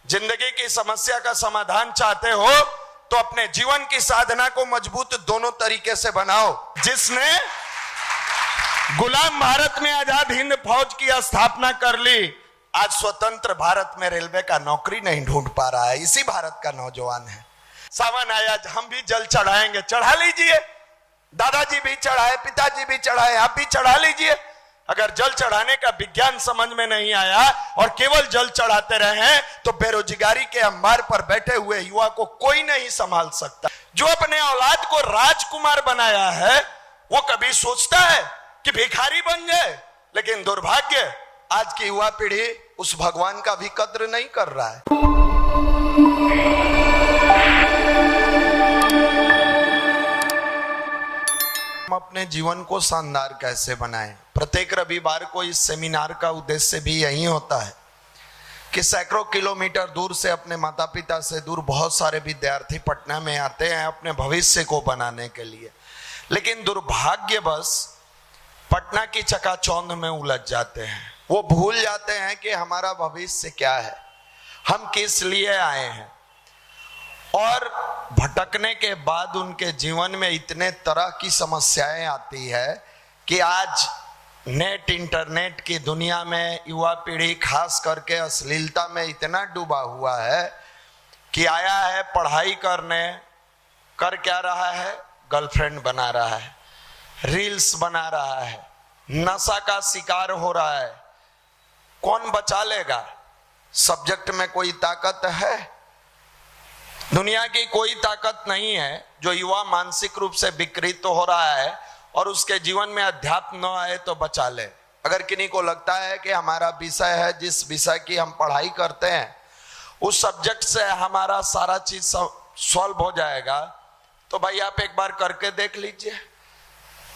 जिंदगी की समस्या का समाधान चाहते हो तो अपने जीवन की साधना को मजबूत दोनों तरीके से बनाओ। जिसने गुलाम भारत में आजाद हिंद फौज की स्थापना कर ली, आज स्वतंत्र भारत में रेलवे का नौकरी नहीं ढूंढ पा रहा है, इसी भारत का नौजवान है। सावन आया, हम भी जल चढ़ाएंगे, चढ़ा लीजिए। दादाजी भी चढ़ाए, पिताजी भी चढ़ाए, आप भी चढ़ा लीजिए। अगर जल चढ़ाने का विज्ञान समझ में नहीं आया और केवल जल चढ़ाते रहे तो बेरोजगारी के अंबार पर बैठे हुए युवा को कोई नहीं संभाल सकता। जो अपने औलाद को राजकुमार बनाया है वो कभी सोचता है कि भिखारी बन जाए, लेकिन दुर्भाग्य आज की युवा पीढ़ी उस भगवान का भी कद्र नहीं कर रहा है। हम अपने जीवन को शानदार कैसे बनाएं? प्रत्येक रविवार को इस सेमिनार का उद्देश्य भी यही होता है कि सैकड़ों किलोमीटर दूर से अपने माता पिता से दूर बहुत सारे विद्यार्थी पटना में आते हैं अपने भविष्य को बनाने के लिए, लेकिन दुर्भाग्यवश पटना की चकाचौंध में उलझ जाते हैं। वो भूल जाते हैं कि हमारा भविष्य क्या है, हम किस लिए आए हैं। और भटकने के बाद उनके जीवन में इतने तरह की समस्याएं आती है कि आज नेट इंटरनेट की दुनिया में युवा पीढ़ी खास करके अश्लीलता में इतना डूबा हुआ है कि आया है पढ़ाई करने, कर क्या रहा है? गर्लफ्रेंड बना रहा है, रील्स बना रहा है, नशा का शिकार हो रहा है। कौन बचा लेगा? सब्जेक्ट में कोई ताकत है? दुनिया की कोई ताकत नहीं है। जो युवा मानसिक रूप से विकृत हो रहा है और उसके जीवन में अध्यात्म न आए तो बचा ले। अगर किन्हीं को लगता है कि हमारा विषय है, जिस विषय की हम पढ़ाई करते हैं उस सब्जेक्ट से हमारा सारा चीज सॉल्व हो जाएगा, तो भाई आप एक बार करके देख लीजिए।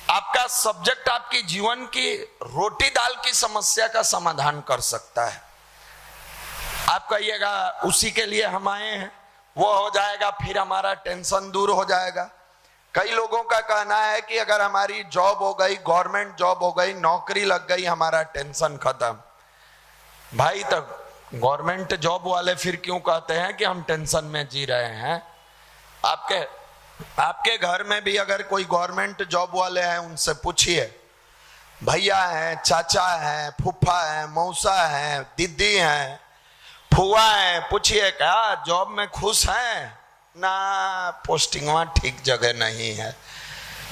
आपका सब्जेक्ट आपकी जीवन की रोटी दाल की समस्या का समाधान कर सकता है। आप कहिएगा उसी के लिए हम आए हैं, वो हो जाएगा, फिर हमारा टेंशन दूर हो जाएगा। कई लोगों का कहना है कि अगर हमारी जॉब हो गई, गवर्नमेंट जॉब हो गई, नौकरी लग गई, हमारा टेंशन खत्म। भाई तो गवर्नमेंट जॉब वाले फिर क्यों कहते हैं कि हम टेंशन में जी रहे हैं? आपके घर में भी अगर कोई गवर्नमेंट जॉब वाले हैं उनसे पूछिए, भैया हैं, चाचा हैं, फूफा हैं, मौसा हैं, दीदी हैं, फुआ है, पूछिए क्या जॉब में खुश हैं? ना, पोस्टिंग वहां ठीक जगह नहीं है।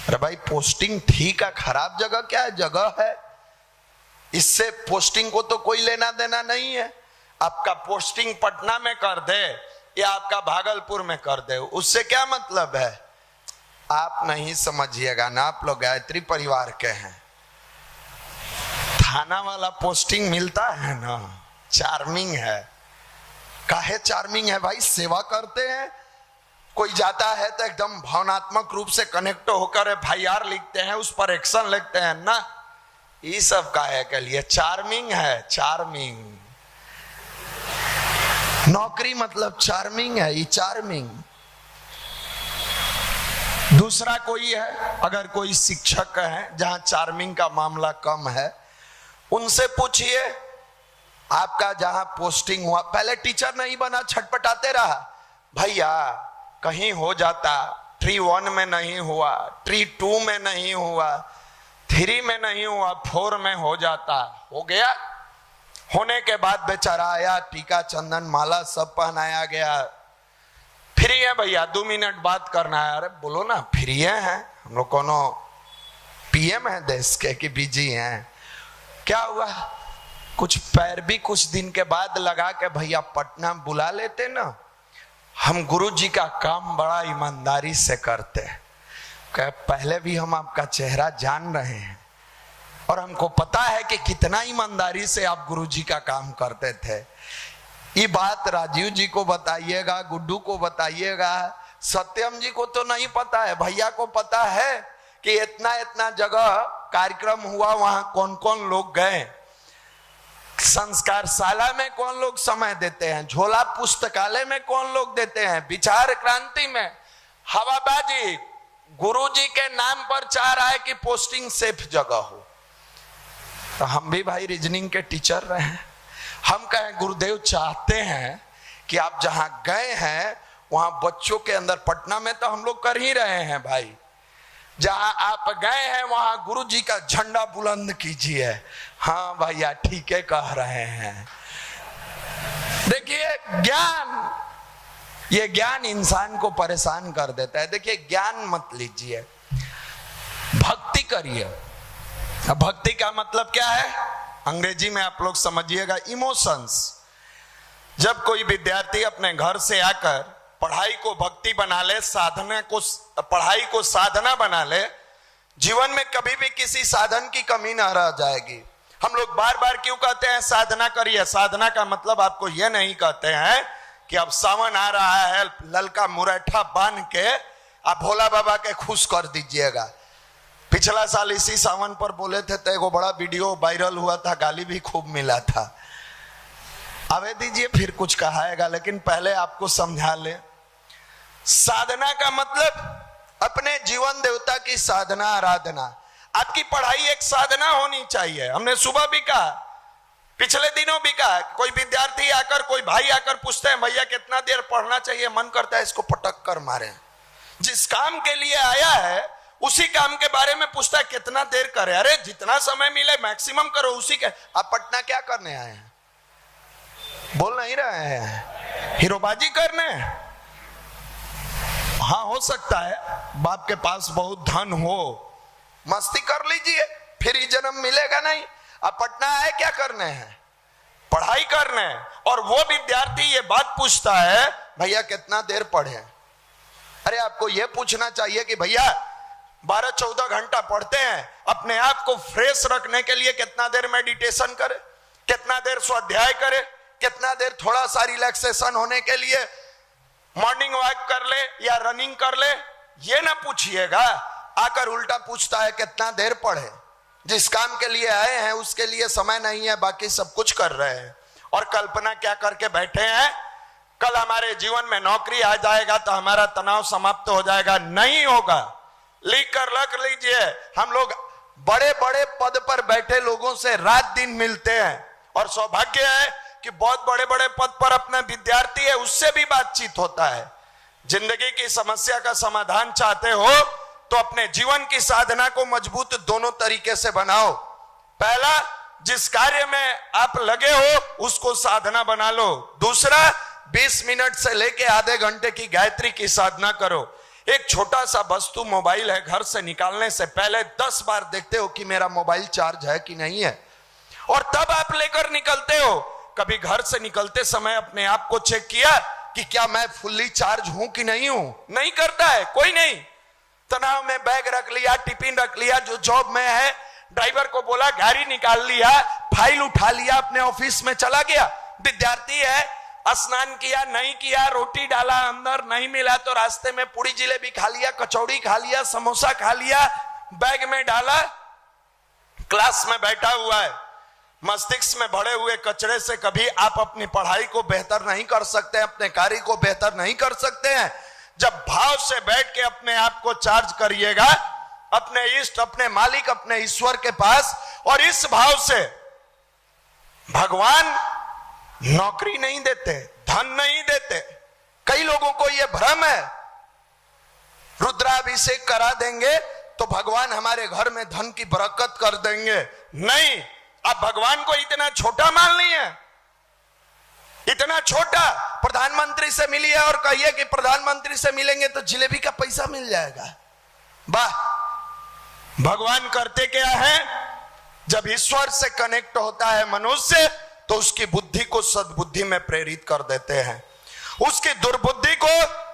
अरे भाई पोस्टिंग ठीक है, खराब जगह क्या है? जगह है, इससे पोस्टिंग को तो कोई लेना देना नहीं है। आपका पोस्टिंग पटना में कर दे या आपका भागलपुर में कर दे, उससे क्या मतलब है? आप नहीं समझिएगा ना, आप लोग गायत्री परिवार के हैं। थाना वाला पोस्टिंग मिलता है ना, चार्मिंग है। काहे चार्मिंग है भाई? सेवा करते हैं। कोई जाता है तो एकदम भावनात्मक रूप से कनेक्ट होकर FIR लिखते हैं, उस पर एक्शन लेते हैं ना। ये सब काहे के लिए? चार्मिंग है, चार्मिंग। नौकरी मतलब चार्मिंग है, ये चार्मिंग। दूसरा कोई है, अगर कोई शिक्षक है जहां चार्मिंग का मामला कम है, उनसे पूछिए आपका जहां पोस्टिंग हुआ, पहले टीचर नहीं बना, छटपटाते रहा, भैया कहीं हो जाता, ट्री 1 में नहीं हुआ, ट्री 2 में नहीं हुआ, 3 में नहीं हुआ, 4 में हो जाता। हो गया। होने के बाद बेचारा आया, टीका चंदन माला सब पहनाया गया। फ्री है भैया, 2 मिनट बात करना है। अरे बोलो ना, फ्री है, हम लोग कोनो PM है देश के कि बिजी हैं? क्या हुआ? कुछ पैरवी कुछ दिन के बाद लगा के भैया पटना बुला लेते ना, हम गुरु जी का काम बड़ा ईमानदारी से करते हैं। पहले भी हम आपका चेहरा जान रहे हैं और हमको पता है कि कितना ईमानदारी से आप गुरु जी का काम करते थे। ये बात राजीव जी को बताइएगा, गुड्डू को बताइएगा, सत्यम जी को तो नहीं पता है, भैया को पता है कि इतना इतना जगह कार्यक्रम हुआ, वहां कौन कौन लोग गए, संस्कारशाला में कौन लोग समय देते हैं, झोला पुस्तकालय में कौन लोग देते हैं, विचार क्रांति में हवाबाजी। गुरुजी के नाम पर चाह रहा है कि पोस्टिंग सेफ जगह हो। तो हम भी भाई रीजनिंग के टीचर रहे हैं, हम कहें गुरुदेव चाहते हैं कि आप जहां गए हैं वहां बच्चों के अंदर, पटना में तो हम लोग कर ही रहे हैं भाई, जहां आप गए हैं वहां गुरु जी का झंडा बुलंद कीजिए। हाँ भैया ठीक है कह रहे हैं। देखिए ज्ञान, ये ज्ञान इंसान को परेशान कर देता है। देखिए ज्ञान मत लीजिए, भक्ति करिए। भक्ति का मतलब क्या है, अंग्रेजी में आप लोग समझिएगा, इमोशंस। जब कोई विद्यार्थी अपने घर से आकर पढ़ाई को भक्ति बना ले, साधना को, पढ़ाई को साधना बना ले, जीवन में कभी भी किसी साधन की कमी ना रह जाएगी। हम लोग बार बार क्यों कहते हैं साधना करिए? साधना का मतलब आपको यह नहीं कहते हैं कि अब सावन आ रहा है, ललका मुरैठा बांध के आप भोला बाबा के खुश कर दीजिएगा। पिछला साल इसी सावन पर बोले थे तो एगो बड़ा वीडियो वायरल हुआ था, गाली भी खूब मिला था। आवे दीजिए फिर कुछ कहाएगा, लेकिन पहले आपको समझा ले। साधना का मतलब अपने जीवन देवता की साधना, आराधना। आपकी पढ़ाई एक साधना होनी चाहिए। हमने सुबह भी कहा, पिछले दिनों भी कहा, कोई विद्यार्थी आकर, कोई भाई आकर पूछते हैं भैया कितना देर पढ़ना चाहिए, मन करता है इसको पटक कर मारे। जिस काम के लिए आया है उसी काम के बारे में पूछता है कितना देर करे। अरे जितना समय मिले मैक्सिमम करो उसी के। आप पटना क्या करने आए हैं? बोल नहीं रहे हैं, हीरोबाजी करने? हाँ हो सकता है बाप के पास बहुत धन हो, मस्ती कर लीजिए, फिर ही जन्म मिलेगा नहीं। अब पटना आए क्या करने हैं? पढ़ाई करने। और वो विद्यार्थी ये बात पूछता है भैया कितना देर पढ़े। अरे आपको ये पूछना चाहिए कि भैया 12-14 घंटा पढ़ते हैं, अपने आप को फ्रेश रखने के लिए कितना देर मेडिटेशन करे, कितना देर स्वाध्याय करे, कितना देर थोड़ा सा रिलैक्सेशन होने के लिए मॉर्निंग वॉक कर ले या रनिंग कर ले। ये ना पूछिएगा, आकर उल्टा पूछता है कितना देर पढ़े। जिस काम के लिए आए हैं उसके लिए समय नहीं है, बाकी सब कुछ कर रहे हैं। और कल्पना क्या करके बैठे हैं, कल हमारे जीवन में नौकरी आ जाएगा तो हमारा तनाव समाप्त हो जाएगा। नहीं होगा। लिख कर रख लीजिए, हम लोग बड़े बड़े पद पर बैठे लोगों से रात दिन मिलते हैं, और सौभाग्य है कि बहुत बड़े बड़े पद पर अपना विद्यार्थी है, उससे भी बातचीत होता है। जिंदगी की समस्या का समाधान चाहते हो तो अपने जीवन की साधना को मजबूत दोनों तरीके से बनाओ। पहला, जिस कार्य में आप लगे हो उसको साधना बना लो। दूसरा, 20 मिनट से लेके आधे घंटे की गायत्री की साधना करो। एक छोटा सा वस्तु मोबाइल है, घर से निकालने से पहले 10 बार देखते हो कि मेरा मोबाइल चार्ज है कि नहीं है, और तब आप लेकर निकलते हो। कभी घर से निकलते समय अपने आप को चेक किया कि क्या मैं फुल्ली चार्ज हूं कि नहीं हूं? नहीं करता है कोई। नहीं, तनाव में बैग रख लिया, टिफिन रख लिया, जो जॉब में है ड्राइवर को बोला गाड़ी निकाल लिया, फाइल उठा लिया, अपने ऑफिस में चला गया। विद्यार्थी है, स्नान किया नहीं किया, रोटी डाला अंदर नहीं मिला तो रास्ते में पूरी जिलेबी खा लिया, कचौड़ी खा लिया, समोसा खा लिया, बैग में डाला, क्लास में बैठा हुआ है। मस्तिष्क में भरे हुए कचरे से कभी आप अपनी पढ़ाई को बेहतर नहीं कर सकते, अपने कार्य को बेहतर नहीं कर सकते हैं। जब भाव से बैठ के अपने आप को चार्ज करिएगा अपने इष्ट, अपने मालिक, अपने ईश्वर के पास, और इस भाव से भगवान नौकरी नहीं देते, धन नहीं देते। कई लोगों को यह भ्रम है रुद्राभिषेक करा देंगे तो भगवान हमारे घर में धन की बरकत कर देंगे। नहीं, आप भगवान को इतना छोटा मान लिया, इतना छोटा। प्रधानमंत्री से मिलिए और कहिए कि प्रधानमंत्री से मिलेंगे तो जिलेबी का पैसा मिल जाएगा। वाह, भगवान करते क्या है, जब ईश्वर से कनेक्ट होता है मनुष्य तो उसकी बुद्धि को सद्बुद्धि में प्रेरित कर देते हैं, उसकी दुर्बुद्धि को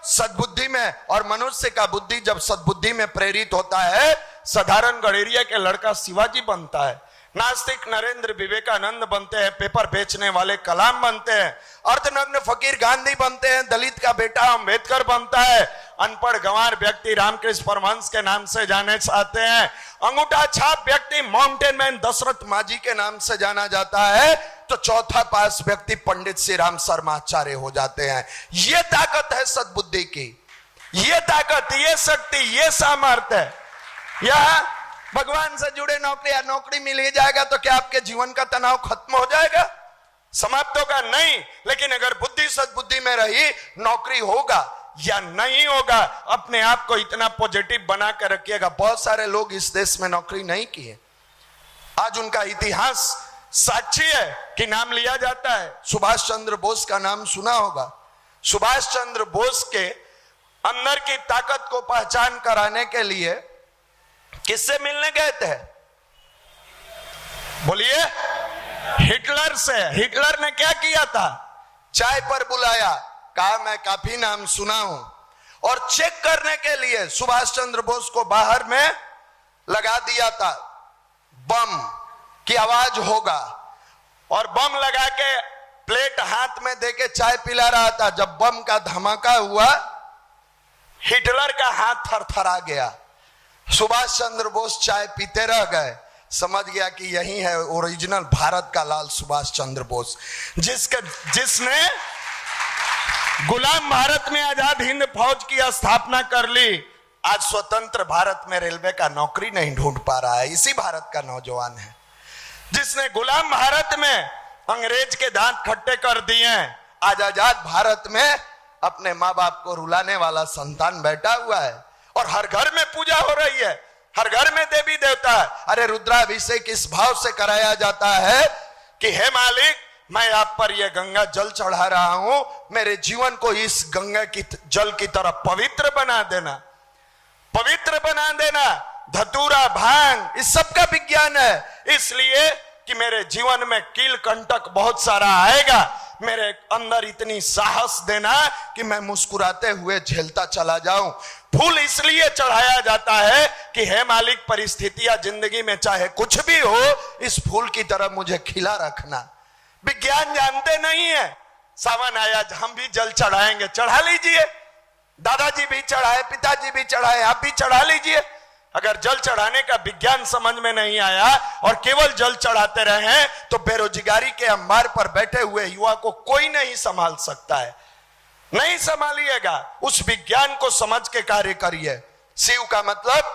सद्बुद्धि में। और मनुष्य का बुद्धि जब सद्बुद्धि में प्रेरित होता है, साधारण गडेरिया के लड़का शिवाजी बनता है, नास्तिक नरेंद्र विवेकानंद बनते हैं, पेपर बेचने वाले कलाम बनते हैं, अर्धनग्न फकीर गांधी बनते हैं, दलित का बेटा अंबेडकर बनता है, अनपढ़ गंवार व्यक्ति रामकृष्ण परमहंस के नाम से जाने जाते हैं, अंगूठा छाप व्यक्ति माउंटेन मैन दशरथ माझी के नाम से जाना जाता है, तो चौथा पास व्यक्ति पंडित श्री राम शर्माचार्य हो जाते हैं। ये ताकत है सद्बुद्धि की, ये ताकत, ये शक्ति, ये सामर्थ्य है। यह भगवान से जुड़े नौकरी मिल ही जाएगा तो क्या आपके जीवन का तनाव खत्म हो जाएगा? समाप्त होगा नहीं, लेकिन अगर बुद्धि सद्बुद्धि में रही, नौकरी होगा या नहीं होगा, अपने आप को इतना पॉजिटिव बना कर रखिएगा। बहुत सारे लोग इस देश में नौकरी नहीं किए, आज उनका इतिहास साक्षी है कि नाम लिया जाता है। सुभाष चंद्र बोस का नाम सुना होगा। सुभाष चंद्र बोस के अंदर की ताकत को पहचान कराने के लिए किससे मिलने गए थे? बोलिए, हिटलर से। हिटलर ने क्या किया था? चाय पर बुलाया, कहा मैं काफी नाम सुना हूं, और चेक करने के लिए सुभाष चंद्र बोस को बाहर में लगा दिया था। बम की आवाज होगा, और बम लगा के प्लेट हाथ में देके चाय पिला रहा था। जब बम का धमाका हुआ, हिटलर का हाथ थरथरा गया। सुभाष चंद्र बोस चाय पीते रह गए। समझ गया कि यही है ओरिजिनल भारत का लाल सुभाष चंद्र बोस, जिसने गुलाम भारत में आजाद हिंद फौज की स्थापना कर ली। आज स्वतंत्र भारत में रेलवे का नौकरी नहीं ढूंढ पा रहा है, इसी भारत का नौजवान है। जिसने गुलाम भारत में अंग्रेज के दांत खट्टे कर दिए, आज आजाद भारत में अपने माँ बाप को रुलाने वाला संतान बैठा हुआ है। और हर घर में पूजा हो रही है, हर घर में देवी देवता है। अरे रुद्राभिषेक इस भाव से कराया जाता है कि हे मालिक, मैं आप पर यह गंगा जल चढ़ा रहा हूं, मेरे जीवन को इस गंगा की जल की तरह पवित्र बना देना, पवित्र बना देना। धतूरा, भांग, इस सब का विज्ञान है, इसलिए कि मेरे जीवन में कील कंटक बहुत सारा आएगा, मेरे अंदर इतनी साहस देना कि मैं मुस्कुराते हुए झेलता चला जाऊं। फूल इसलिए चढ़ाया जाता है कि हे मालिक, परिस्थितियां जिंदगी में चाहे कुछ भी हो, इस फूल की तरह मुझे खिला रखना। विज्ञान जानते नहीं है। सावन आया, हम भी जल चढ़ाएंगे, चढ़ा लीजिए। दादाजी भी चढ़ाए, पिताजी भी चढ़ाए, आप भी चढ़ा लीजिए। अगर जल चढ़ाने का विज्ञान समझ में नहीं आया और केवल जल चढ़ाते रहे तो बेरोजगारी के अंबार पर बैठे हुए युवा को कोई नहीं संभाल सकता है, नहीं संभालिएगा। उस विज्ञान को समझ के कार्य करिए। शिव का मतलब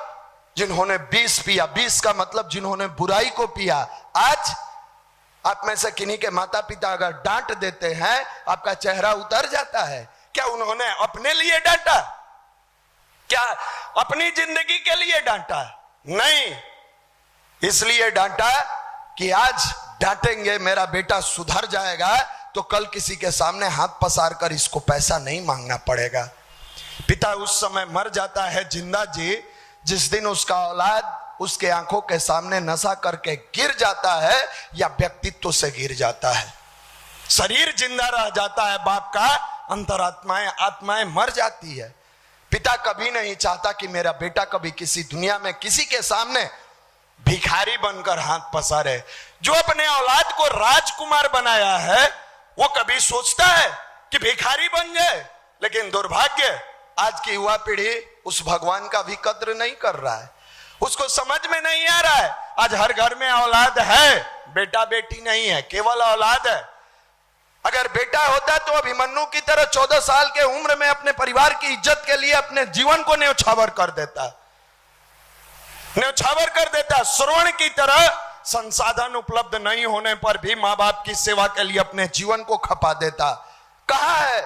जिन्होंने विष पिया, विष का मतलब जिन्होंने बुराई को पिया। आज आप में से किन्हीं के माता पिता अगर डांट देते हैं, आपका चेहरा उतर जाता है। क्या उन्होंने अपने लिए डांटा? क्या अपनी जिंदगी के लिए डांटा? नहीं, इसलिए डांटा कि आज डांटेंगे, मेरा बेटा सुधर जाएगा तो कल किसी के सामने हाथ पसार कर इसको पैसा नहीं मांगना पड़ेगा। पिता उस समय मर जाता है जिंदा जी, जिस दिन उसका औलाद उसके आंखों के सामने नशा करके गिर जाता है या व्यक्तित्व से गिर जाता है। शरीर जिंदा रह जाता है बाप का, अंतरात्माएं, आत्माएं मर जाती है। पिता कभी नहीं चाहता कि मेरा बेटा कभी किसी दुनिया में किसी के सामने भिखारी बनकर हाथ पसारे। जो अपने औलाद को राजकुमार बनाया है, वो कभी सोचता है कि भिखारी बन जाए? लेकिन दुर्भाग्य, आज की युवा पीढ़ी उस भगवान का भी कद्र नहीं कर रहा है, उसको समझ में नहीं आ रहा है। आज हर घर में औलाद है, बेटा बेटी नहीं है, केवल औलाद है। अगर बेटा होता तो अभिमन्यु की तरह 14 साल के उम्र में अपने परिवार की इज्जत के लिए अपने जीवन को न्यौछावर कर देता, न्यौछावर कर देता। श्रवण की तरह संसाधन उपलब्ध नहीं होने पर भी माँ बाप की सेवा के लिए अपने जीवन को खपा देता। कहाँ है?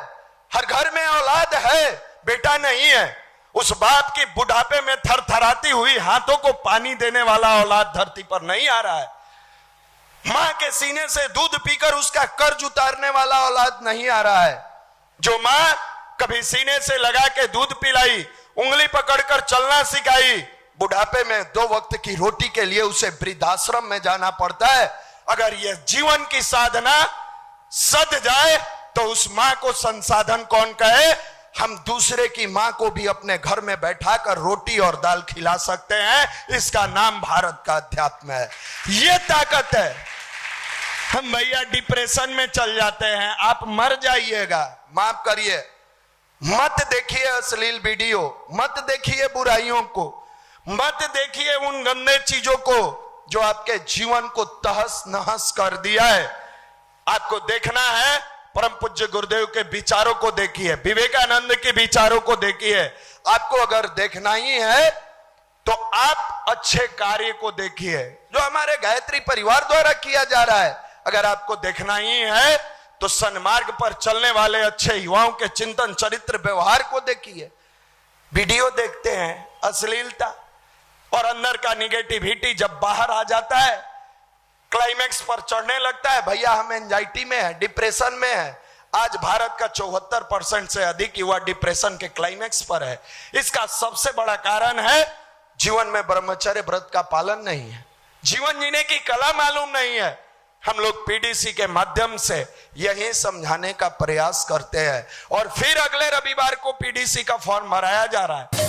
हर घर में औलाद है, बेटा नहीं है। उस बाप की बुढ़ापे में थरथराती हुई हाथों को पानी देने वाला औलाद धरती पर नहीं आ रहा है। मां के सीने से दूध पीकर उसका कर्ज उतारने वाला औलाद नहीं आ रहा है। जो मां कभी सीने से लगा के दूध पिलाई, उंगली पकड़कर चलना सिखाई, बुढ़ापे में 2 वक्त की रोटी के लिए उसे वृद्धाश्रम में जाना पड़ता है। अगर यह जीवन की साधना सध जाए तो उस मां को संसाधन कौन कहे? हम दूसरे की मां को भी अपने घर में बैठाकर रोटी और दाल खिला सकते हैं। इसका नाम भारत का अध्यात्म है, यह ताकत है। हम भैया डिप्रेशन में चल जाते हैं, आप मर जाइएगा। माफ करिए, मत देखिए अश्लील वीडियो, मत देखिए बुराइयों को, मत देखिए उन गंदे चीजों को जो आपके जीवन को तहस नहस कर दिया है। आपको देखना है परम पूज्य गुरुदेव के विचारों को देखिए, विवेकानंद के विचारों को देखिए। आपको अगर देखना ही है तो आप अच्छे कार्य को देखिए जो हमारे गायत्री परिवार द्वारा किया जा रहा है। अगर आपको देखना ही है तो सन्मार्ग पर चलने वाले अच्छे युवाओं के चिंतन, चरित्र, व्यवहार को देखिए। वीडियो देखते हैं अश्लीलता और अंदर का निगेटिविटी जब बाहर आ जाता है, क्लाइमेक्स पर चढ़ने लगता है, भैया हम एंजाइटी में है, डिप्रेशन में है। आज भारत का 74% से अधिक युवा डिप्रेशन के क्लाइमेक्स पर है। इसका सबसे बड़ा कारण है जीवन में ब्रह्मचर्य व्रत का पालन नहीं है, जीवन जीने की कला मालूम नहीं है। हम लोग पीडीसी के माध्यम से यही समझाने का प्रयास करते हैं और फिर अगले रविवार को पीडीसी का फॉर्म भराया जा रहा है।